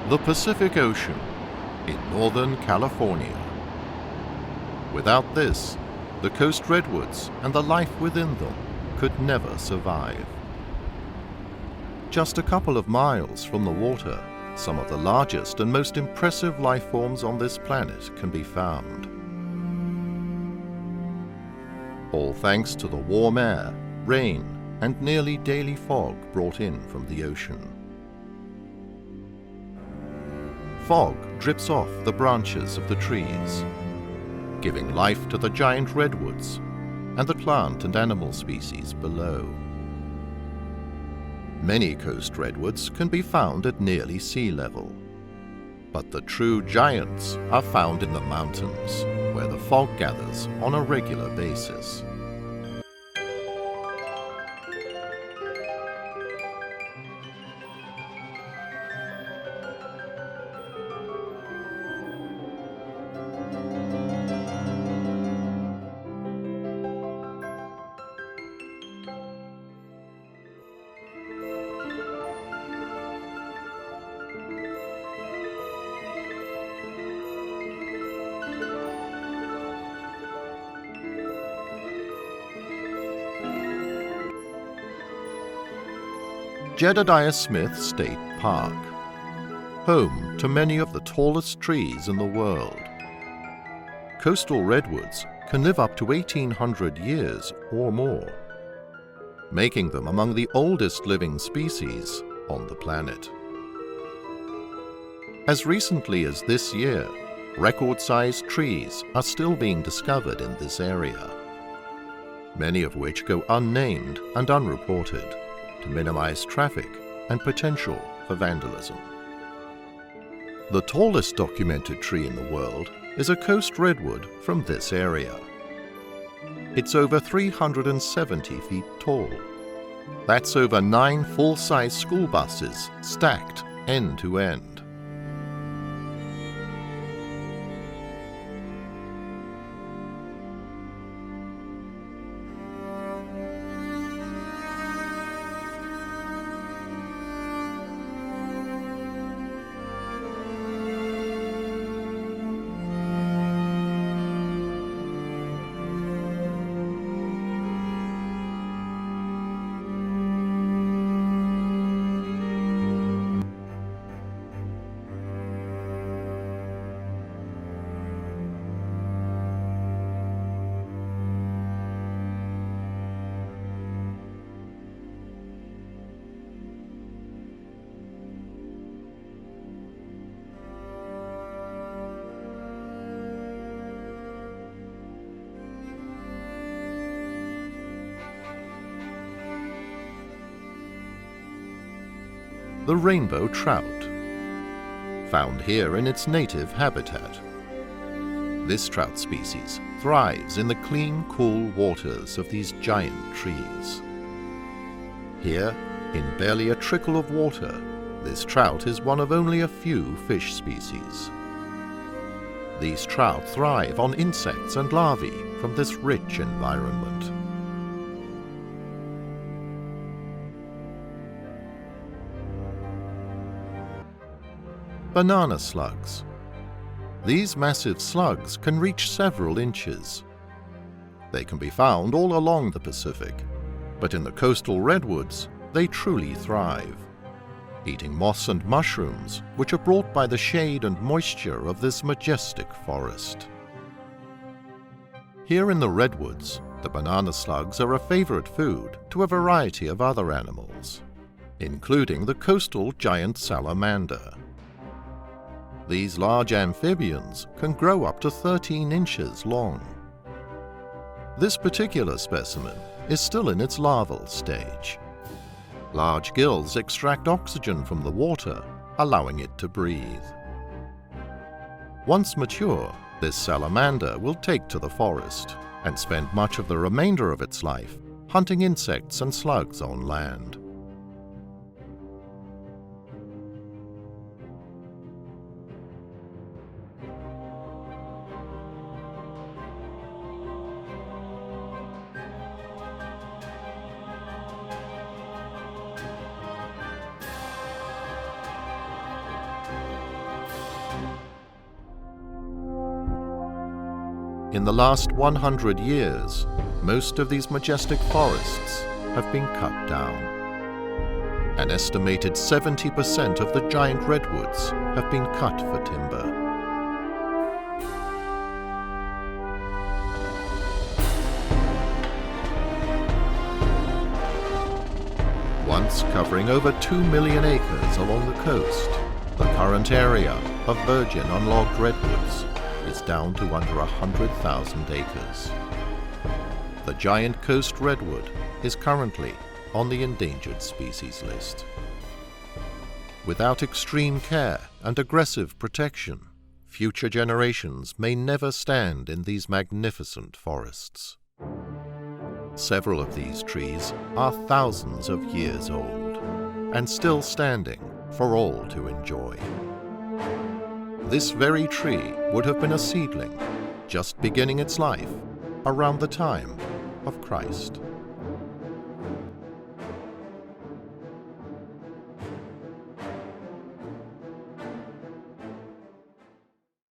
The Pacific Ocean in Northern California. Without this, the coast redwoods and the life within them could never survive. Just a couple of miles from the water, some of the largest and most impressive life forms on this planet can be found. All thanks to the warm air, rain, and nearly daily fog brought in from the ocean. Fog drips off the branches of the trees, giving life to the giant redwoods and the plant and animal species below. Many coast redwoods can be found at nearly sea level, but the true giants are found in the mountains, where the fog gathers on a regular basis. Jedediah Smith State Park, home to many of the tallest trees in the world. Coastal redwoods can live up to 1,800 years or more, making them among the oldest living species on the planet. As recently as this year, record-sized trees are still being discovered in this area, many of which go unnamed and unreported to minimize traffic and potential for vandalism. The tallest documented tree in the world is a coast redwood from this area. It's over 370 feet tall. That's over 9 full-size school buses stacked end to end. The rainbow trout, found here in its native habitat. This trout species thrives in the clean, cool waters of these giant trees. Here, in barely a trickle of water, this trout is one of only a few fish species. These trout thrive on insects and larvae from this rich environment. Banana slugs. These massive slugs can reach several inches. They can be found all along the Pacific, but in the coastal redwoods, they truly thrive, eating moss and mushrooms which are brought by the shade and moisture of this majestic forest. Here in the redwoods, the banana slugs are a favorite food to a variety of other animals, including the coastal giant salamander. These large amphibians can grow up to 13 inches long. This particular specimen is still in its larval stage. Large gills extract oxygen from the water, allowing it to breathe. Once mature, this salamander will take to the forest and spend much of the remainder of its life hunting insects and slugs on land. In the last 100 years, most of these majestic forests have been cut down. An estimated 70% of the giant redwoods have been cut for timber. Once covering over 2 million acres along the coast, the current area of virgin unlogged redwoods is down to under 100,000 acres. The giant coast redwood is currently on the endangered species list. Without extreme care and aggressive protection, future generations may never stand in these magnificent forests. Several of these trees are thousands of years old and still standing for all to enjoy. This very tree would have been a seedling, just beginning its life around the time of Christ.